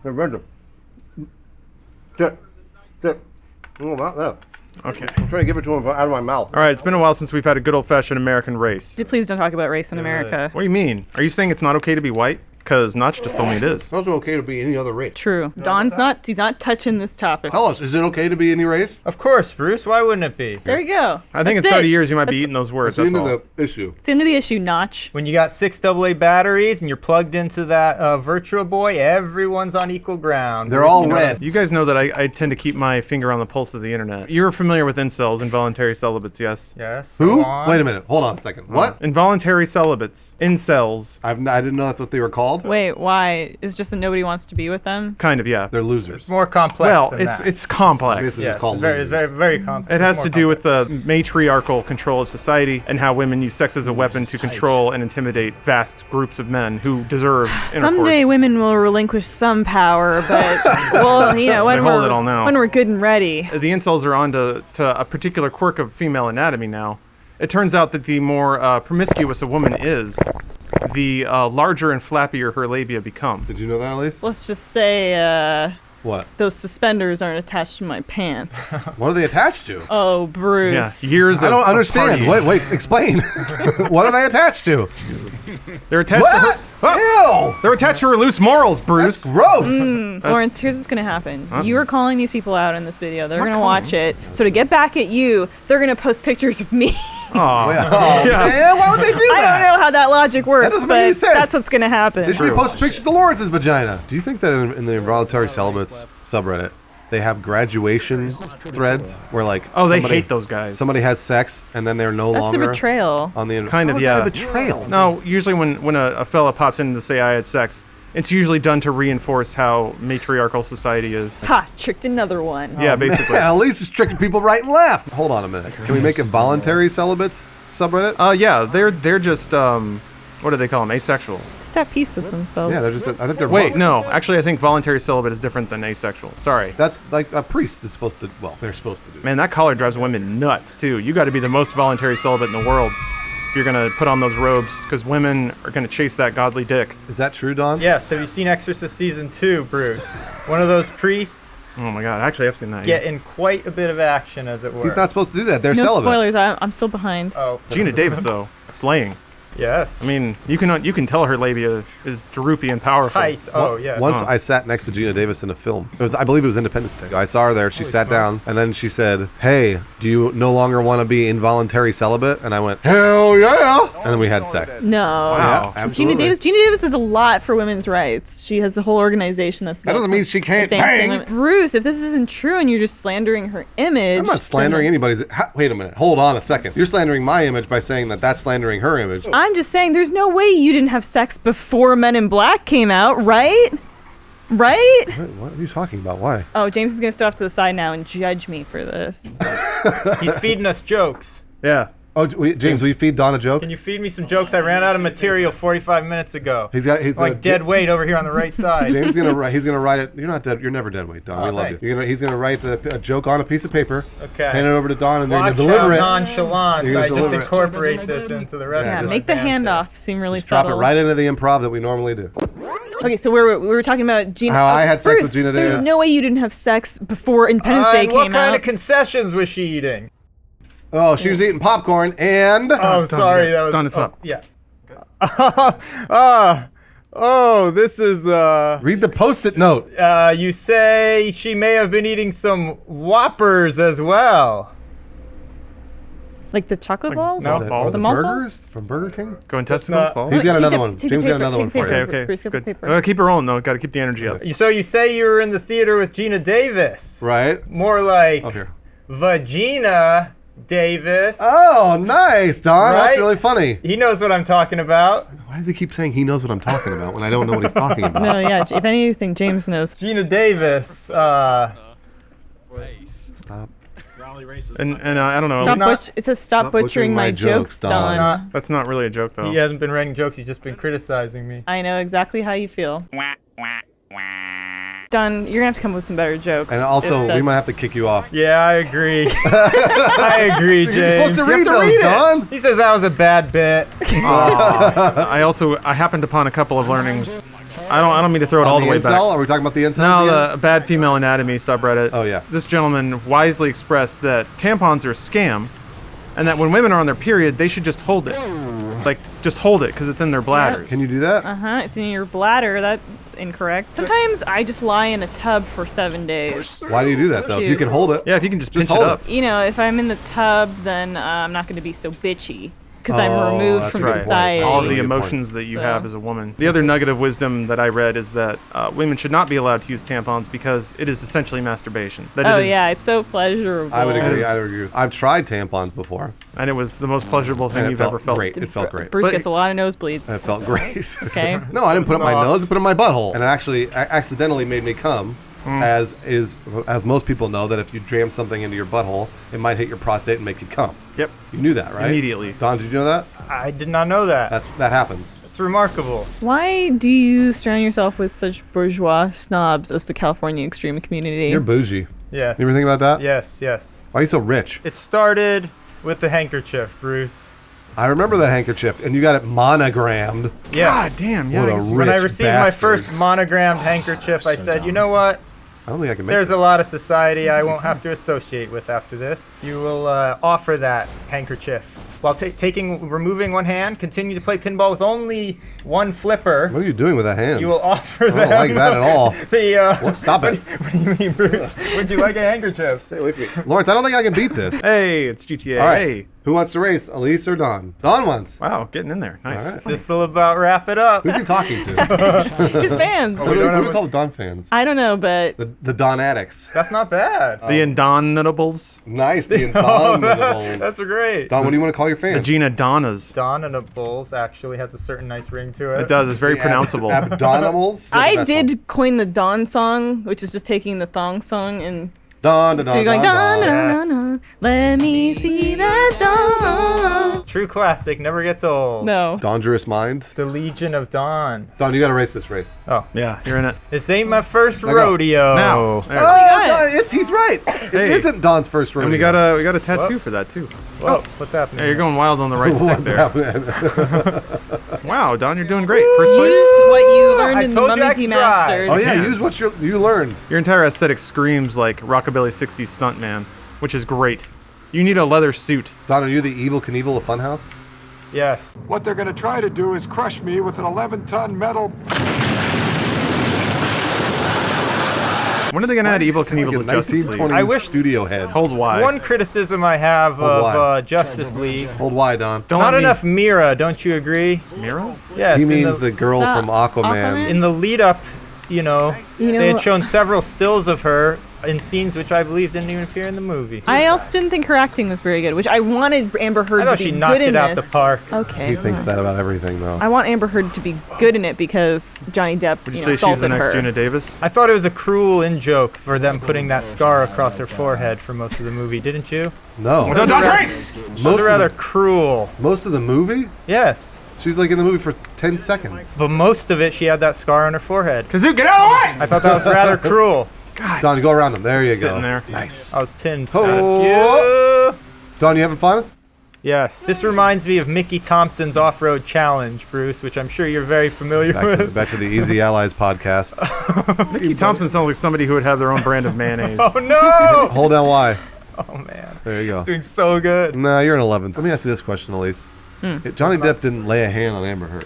They're random. Sit. Oh, that. Okay. I'm trying to give it to him out of my mouth. All right, it's been a while since we've had a good old-fashioned American race. Please don't talk about race in America. What do you mean? Are you saying it's not okay to be white? Because Notch just told me it is. It's also okay to be any other race. True. Don's not, he's not touching this topic. Tell us, is it okay to be any race? Of course, Bruce. Why wouldn't it be? There you go. I think That's in 30 it. years you might be eating those words, It's the that's end all. of the issue. It's into the issue, Notch. When you got 6 AA batteries and you're plugged into that Virtua Boy, everyone's on equal ground. They're all You know, red. You guys know that I tend to keep my finger on the pulse of the internet. You're familiar with incels, involuntary celibates, yes? Yes. Who? go on. Wait a minute. Hold on a second. What? Involuntary celibates. Incels. I didn't know that's what they were called. Wait, why? Is it just that nobody wants to be with them? Kind of, yeah. They're losers. It's more complex Well, than it's that. it's complex. This is Yes, called it's very, losers. very complex. It has More to do with complex. the matriarchal control of society and how women use sex as a weapon to control and intimidate vast groups of men who deserve intercourse. Someday women will relinquish some power, but well, you know, They hold it all now. when we're good and ready. The incels are on to a particular quirk of female anatomy now. It turns out that the more promiscuous a woman is, the larger and flappier her labia become. Did you know that, Elise? Let's just say What? those suspenders aren't attached to my pants. What are they attached to? Oh, Yeah, Bruce. years I of don't understand. partying. Wait, explain. What are they attached to? They're attached to her, What? Ew! they're attached to her loose morals, Bruce. Gross! Lawrence, here's what's gonna happen. You are calling these people out in this video. They're gonna watch it. So to get back at you, they're gonna post pictures of me. Aw. Oh, man, why would they do I that? don't know how that logic works, doesn't make any but sense. that's what's gonna happen. They should be posting pictures of Lawrence's vagina. Do you think that in the involuntary celibates subreddit, they have graduation threads where like Oh, they somebody- hate those guys. Somebody has sex and then they're no That's a longer betrayal. on the Kind of, How is yeah. that a betrayal? No, usually when a fella pops in to say I had sex, it's usually done to reinforce how matriarchal society is. Ha! Tricked another one. Yeah, basically. Man, Elise is tricking people right and left. Hold on a minute. Can we make a voluntary celibates subreddit? Yeah, they're just what do they call them? Asexual. Just at peace with themselves. Yeah, they're just. I think they're. Wait, monks. no. Actually, I think voluntary celibate is different than asexual. Sorry. That's like a priest is supposed to. Well, they're supposed to do. Man, that collar drives women nuts too. You got to be the most voluntary celibate in the world if you're gonna put on those robes, because women are gonna chase that godly dick. Is that true, Don? Yes. Have you seen Exorcist season 2, Bruce? One of those priests Oh my god, actually, I've seen that. get in quite a bit of action, as it were. He's not supposed to do that. They're no celibate. spoilers. I'm still behind. Oh. Gina Davis though, slaying. Yes. I mean, you can tell her labia is droopy and powerful. tight. Oh yeah. Once I sat next to Gina Davis in a film. I believe it was Independence Day. I saw her there. She sat down, and then she said, "Hey, do you no longer want to be involuntary celibate?" And I went, "Hell yeah!" And then we had sex. No. Wow. Yeah, absolutely. Gina Davis does a lot for women's rights. She has a whole organization that's That doesn't mean she can't advancing bang. women. Bruce, if this isn't true and you're just slandering her image, I'm not slandering anybody's. Wait a minute. Hold on a second. You're slandering my image by saying that that's slandering her image. I'm just saying there's no way you didn't have sex before Men in Black came out, right? Right? What are you talking about? Why? Oh, James is gonna step off to the side now and judge me for this. He's feeding us jokes. Yeah. Oh, James, will you feed Don a joke? Can you feed me some jokes? I ran out of material 45 minutes ago. He's like dead weight over here on the right side. James he's gonna write it. You're not dead. You're never dead weight, Don. Oh, we love thanks. you. He's gonna write a joke on a piece of paper. Okay. Hand it over to Don, and they're Watch gonna deliver how it. nonchalant You're I gonna just deliver it. incorporate this into the rest Yeah, of Yeah, this make the banter. handoff seem really Just drop subtle. it right into the improv that we normally do. Okay, so we were talking about Gina. How I had sex Bruce, with Gina Davis. There's no way you didn't have sex before Independence Day And came what kind out. of concessions was she eating? Oh, she was eating popcorn and. Oh, sorry, that was. Done, it's up. Yeah. This is. Read the post-it note. You say she may have been eating some Whoppers as well. Like the chocolate balls? no. Or balls? the The malt burgers balls? from Burger King. Go in testicles, not- balls. He's got Take another the- one. take the James got paper, another one take the for paper. you. Okay, Bruce, it's get the good. paper. Keep it rolling though. Got to keep the energy up. So you say you were in the theater with Gina Davis. Right. More like Oh, here. Vagina Davis. Oh, nice, Don. That's Right? really funny. He knows what I'm talking about. Why does he keep saying he knows what I'm talking about when I don't know what he's talking about? No, yeah. If anything, James knows. Gina Davis. Stop. And I don't know. Stop not- it says stop butchering my jokes, Don. Don. That's not really a joke though. He hasn't been writing jokes. He's just been criticizing me. I know exactly how you feel. Don, you're gonna have to come up with some better jokes. And also, If we that's- might have to kick you off. Yeah, I agree. I agree, You're James. supposed to You have read those, read it. Don. He says that was a bad bit. I happened upon a couple of learnings I don't mean to throw it all the way incel? back. Are we talking about the incels No, again? the bad female anatomy subreddit. Oh, yeah. This gentleman wisely expressed that tampons are a scam, and that when women are on their period, they should just hold it. Like, just hold it, because it's in their bladders. Can you do that? It's in your bladder. That's incorrect. Sometimes I just lie in a tub for 7 days. Why do you do that, though? If you can hold it. Yeah, if you can just pinch it hold it. up. You know, if I'm in the tub, then I'm not going to be so bitchy. Because I'm Oh, removed that's from a good point. society. All of Really the good point. emotions that you So- have as a woman. The other nugget of wisdom that I read is that women should not be allowed to use tampons because it is essentially masturbation. That Oh it is, yeah, it's so pleasurable. I would agree. Yes. I would agree. I've tried tampons before, and it was the most pleasurable thing and it you've felt ever felt. great. It felt great. Bruce But- gets a lot of nosebleeds. It felt great. Okay. No, I didn't put it in my Soft. nose. I put it in my butthole, and it actually accidentally made me come. As most people know, that if you jam something into your butthole, it might hit your prostate and make you come. Yep. You knew that, right? Immediately. Don, did you know that? I did not know that. That happens. It's remarkable. Why do you surround yourself with such bourgeois snobs as the California extreme community? You're bougie. Yes. You ever think about that? Yes, yes. Why are you so rich? It started with the handkerchief, Bruce. I remember that handkerchief, and you got it monogrammed. Yes. God damn, What a yikes. When I rich received bastard. my first monogrammed handkerchief, I said, you know what? I don't think I can make There's this. a lot of society I won't have to associate with after this. You will offer that handkerchief. While removing one hand, continue to play pinball with only one flipper. What are you doing with that hand? You will offer I them. don't like that at all. The, What? Stop it. What do you mean, Bruce? Would you like a handkerchief? Stay away from me. Lawrence, I don't think I can beat this. Hey, it's GTA. All right. Hey. Who wants to race, Elise or Don? Don wants. Wow, getting in there. Nice. All right. This will about wrap it up. Who's he talking to? His fans. What do don't we have call the Don fans? I don't know, but The Don addicts. That's not bad. The Indominables. Nice, the Oh, Indominables. that's great. Don, what do you want to call your The fans? Gina Donnas. Dawn and a Bulls actually has a certain nice ring to it. It does. It's very pronounceable. Abdominals? I did coin the Dawn song, which is just taking the thong song and Don, Don, Don, going Don, Dawn, Don. Dawn, Dawn, Let me see that dawn. True classic, never gets old. No. Dangerous Mind. The Legion of Dawn. Don, you got to race this race. Yeah, you're in it. This ain't my first go. rodeo. Now. There. Oh, Don, he's right. It Hey. isn't Don's first rodeo. And we got a tattoo for that too. Whoa, what's happening? Yeah, you're going wild on the right stick What's there. happening? Wow, Don, you're doing great. First place. Use what you learned I in the told you I Mummy could try. Demastered. Oh, yeah, Yeah. use what you learned. Your entire aesthetic screams like rockabilly '60s stuntman, which is great. You need a leather suit. Don, are you the evil Knievel of Funhaus? Yes. What they're going to try to do is crush me with an 11-ton metal. When are they gonna add Evil Knievel Like a to Justice League? 1920s I wish- studio head. Hold wide. One criticism I have Hold wide. of Justice League. Hold wide, Don. Don't Not let me- enough Mira, don't you agree? Miro? Yes. He in means the girl Is that from Aquaman. Aquaman? in the lead up, they had shown several stills of her in scenes which I believe didn't even appear in the movie. I also didn't think her acting was very good, which I wanted Amber Heard I to thought be she knocked good in it out the this. park. Okay. He thinks that about everything, though. I want Amber Heard to be good in it because Johnny Depp Would you know, say she's assaulted the next her. Gina Davis? I thought it was a cruel in-joke for them putting that scar across her forehead for most of the movie, didn't you? No. Don't train! It was Most rather of, cruel. most of the movie? Yes. She's like in the movie for 10 seconds. But most of it, she had that scar on her forehead. Kazoo, get out of the way! I thought that was rather cruel. Don, go around him. There you Sitting go. there. Nice. I was pinned. Oh. Thank you. Don, you having fun? Yes. This reminds me of Mickey Thompson's off-road challenge, Bruce, which I'm sure you're very familiar with. Back to the Easy Allies podcast. Mickey Thompson sounds like somebody who would have their own brand of mayonnaise. Oh no! Hold down Y. Oh man. There you go. It's doing so good. Nah, you're an 11th. Let me ask you this question, Elise. Johnny Depp didn't lay a hand on Amber Heard.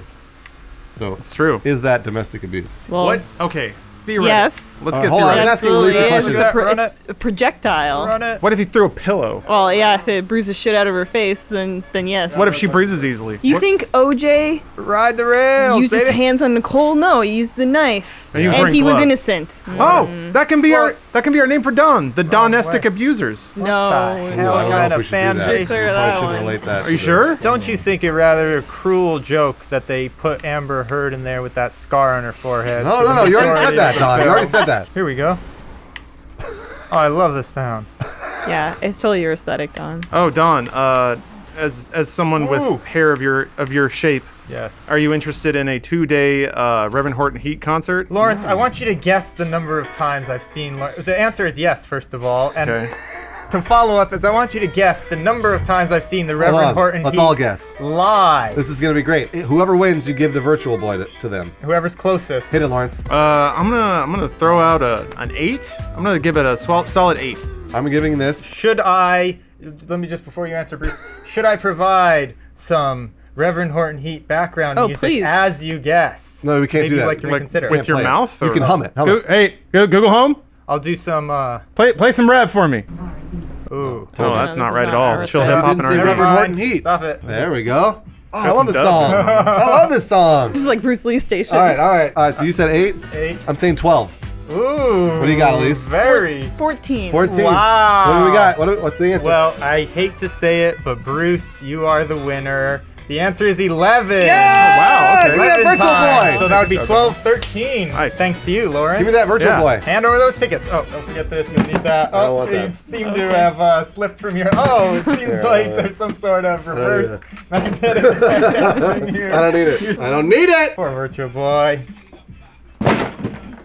So, It's true. is that domestic abuse? Well, What? Okay. Theoretically. yes. Let's Uh, get hold through on, it. let's ask Elise a Absolutely is. question. It's a, Run it's a projectile. Run it. What if you threw a pillow? Well, yeah, if it bruises shit out of her face, then yes. What if she bruises easily? You What- think OJ Ride the rails. used his baby. hands on Nicole? No, he used the knife, And he was and wearing he was gloves. innocent. Oh, that can be our name for Don, the Donestic abusers. No, the Ooh, hell I don't know kind if we of should fan do that. base? Clear We that probably shouldn't one. relate that. Are you to sure? Don't you think it rather a cruel joke that they put Amber Heard in there with that scar on her forehead? No, for no, the no. You already said majority that, of the Don. You film? already said that. Here we go. Oh, I love this sound. yeah, it's totally your aesthetic, Don. Oh, Don, as someone Ooh. with hair of your shape, Yes. are you interested in a 2-day Reverend Horton Heat concert? Lawrence, I want you to guess the number of times I've seen. The answer is yes, first of all. And Okay. to follow up is I want you to guess the number of times I've seen the Hold Reverend on. Horton Let's Heat all guess. live. This is gonna be great. Whoever wins, you give the virtual boy to them. Whoever's closest. Hit it, Lawrence. I'm gonna throw out an 8. I'm gonna give it a solid 8. I'm giving this. Should I, let me just, before you answer, Bruce, should I provide some Reverend Horton Heat background music please. as you guess? No, we can't Maybe do that. you'd like to reconsider. with your Play it. mouth? You or- can hum it. Hum Go, it. hey, go home. I'll do some, Play some Rev for me. ooh. Oh, that's this not is right not at all. our Chill thing. hip hop You and didn't say R&B. Reverend Horton Heat. Stop it. There we go. Oh, I love some this dub. song. I love this song. This is like Bruce Lee station. All right. So you said 8. 8. I'm saying 12. Ooh. What do you got, Elise? Very. 14. 14. Wow. What do we got? What's the answer? Well, I hate to say it, but Bruce, you are the winner. The answer is 11. yeah! wow, okay. Give me that 11 virtual times. boy. So that would be 12-13. Nice. Thanks to you, Lauren. Give me that virtual Yeah. boy. Hand over those tickets. Oh, don't forget this. You'll need that. I don't Oh, want you that. seem to have slipped from your. Oh, it seems like there's some sort of reverse magnetic happening here. I don't need it. I don't need it. Poor virtual boy.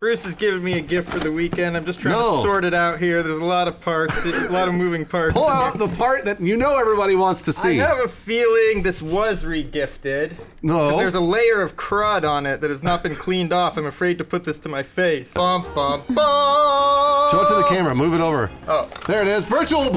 Bruce is giving me a gift for the weekend. I'm just trying No. to sort it out here. There's a lot of parts, a lot of moving parts. Pull out the part that you know everybody wants to I see. have a feeling this was re-gifted. No. 'Cause there's a layer of crud on it that has not been cleaned off. I'm afraid to put this to my face. Bum, bum, bum. Show it to the camera. Move it over. Oh. There it is. Virtual